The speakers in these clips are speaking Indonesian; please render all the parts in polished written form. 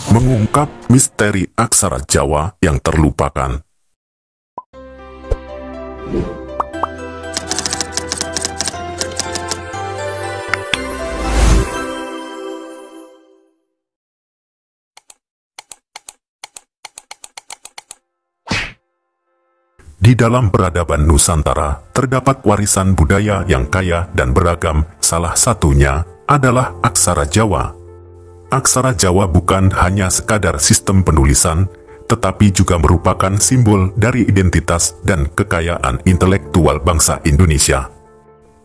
mengungkap misteri aksara Jawa yang terlupakan. Di dalam peradaban Nusantara, terdapat warisan budaya yang kaya dan beragam, salah satunya adalah aksara Jawa. Aksara Jawa bukan hanya sekadar sistem penulisan, tetapi juga merupakan simbol dari identitas dan kekayaan intelektual bangsa Indonesia.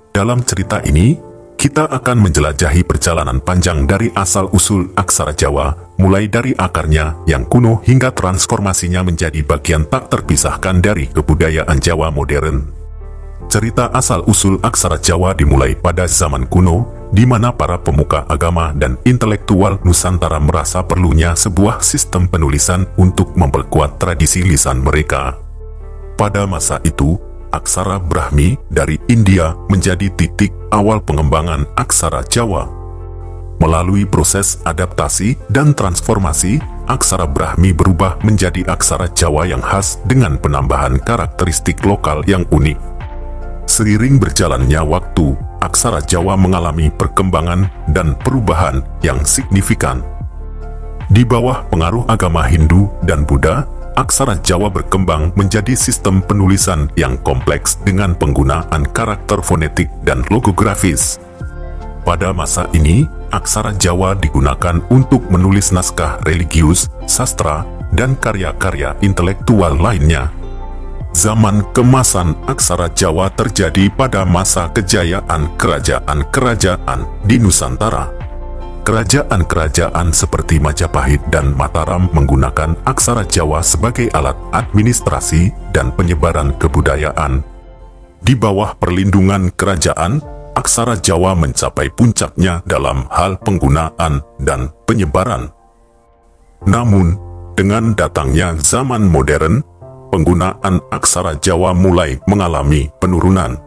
Dalam cerita ini, kita akan menjelajahi perjalanan panjang dari asal-usul aksara Jawa, mulai dari akarnya yang kuno hingga transformasinya menjadi bagian tak terpisahkan dari kebudayaan Jawa modern. Cerita asal-usul aksara Jawa dimulai pada zaman kuno, di mana para pemuka agama dan intelektual Nusantara merasa perlunya sebuah sistem penulisan untuk memperkuat tradisi lisan mereka. Pada masa itu, aksara Brahmi dari India menjadi titik awal pengembangan aksara Jawa. Melalui proses adaptasi dan transformasi, aksara Brahmi berubah menjadi aksara Jawa yang khas dengan penambahan karakteristik lokal yang unik. Seiring berjalannya waktu, aksara Jawa mengalami perkembangan dan perubahan yang signifikan. Di bawah pengaruh agama Hindu dan Buddha, aksara Jawa berkembang menjadi sistem penulisan yang kompleks dengan penggunaan karakter fonetik dan logografis. Pada masa ini, aksara Jawa digunakan untuk menulis naskah religius, sastra, dan karya-karya intelektual lainnya. Zaman kemasan aksara Jawa terjadi pada masa kejayaan kerajaan-kerajaan di Nusantara. Kerajaan-kerajaan seperti Majapahit dan Mataram menggunakan aksara Jawa sebagai alat administrasi dan penyebaran kebudayaan. Di bawah perlindungan kerajaan, aksara Jawa mencapai puncaknya dalam hal penggunaan dan penyebaran. Namun, dengan datangnya zaman modern, penggunaan aksara Jawa mulai mengalami penurunan.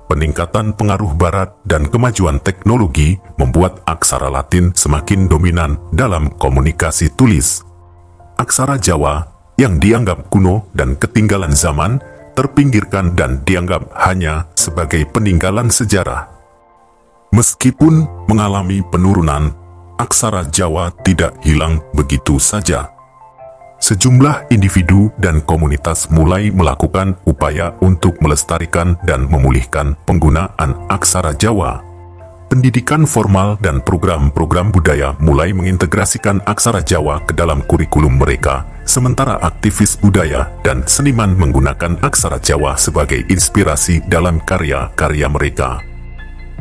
Peningkatan pengaruh Barat dan kemajuan teknologi membuat aksara Latin semakin dominan dalam komunikasi tulis. Aksara Jawa yang dianggap kuno dan ketinggalan zaman terpinggirkan dan dianggap hanya sebagai peninggalan sejarah. Meskipun mengalami penurunan, aksara Jawa tidak hilang begitu saja. Sejumlah individu dan komunitas mulai melakukan upaya untuk melestarikan dan memulihkan penggunaan aksara Jawa. Pendidikan formal dan program-program budaya mulai mengintegrasikan aksara Jawa ke dalam kurikulum mereka, sementara aktivis budaya dan seniman menggunakan aksara Jawa sebagai inspirasi dalam karya-karya mereka.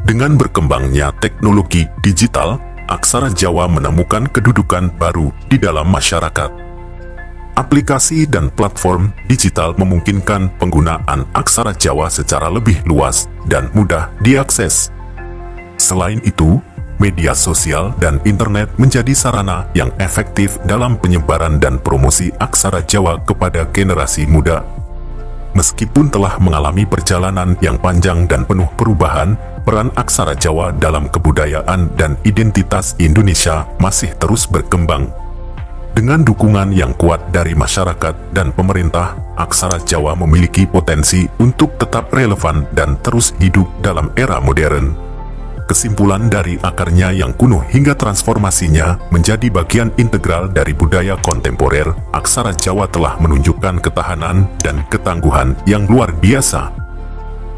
Dengan berkembangnya teknologi digital, aksara Jawa menemukan kedudukan baru di dalam masyarakat. Aplikasi dan platform digital memungkinkan penggunaan aksara Jawa secara lebih luas dan mudah diakses. Selain itu, media sosial dan internet menjadi sarana yang efektif dalam penyebaran dan promosi aksara Jawa kepada generasi muda. Meskipun telah mengalami perjalanan yang panjang dan penuh perubahan, peran aksara Jawa dalam kebudayaan dan identitas Indonesia masih terus berkembang. Dengan dukungan yang kuat dari masyarakat dan pemerintah, aksara Jawa memiliki potensi untuk tetap relevan dan terus hidup dalam era modern. Kesimpulan dari akarnya yang kuno hingga transformasinya menjadi bagian integral dari budaya kontemporer, aksara Jawa telah menunjukkan ketahanan dan ketangguhan yang luar biasa.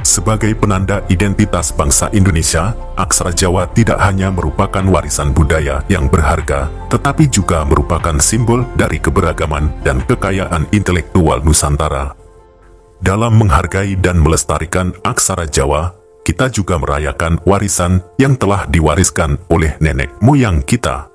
Sebagai penanda identitas bangsa Indonesia, aksara Jawa tidak hanya merupakan warisan budaya yang berharga, tetapi juga merupakan simbol dari keberagaman dan kekayaan intelektual Nusantara. Dalam menghargai dan melestarikan aksara Jawa, kita juga merayakan warisan yang telah diwariskan oleh nenek moyang kita.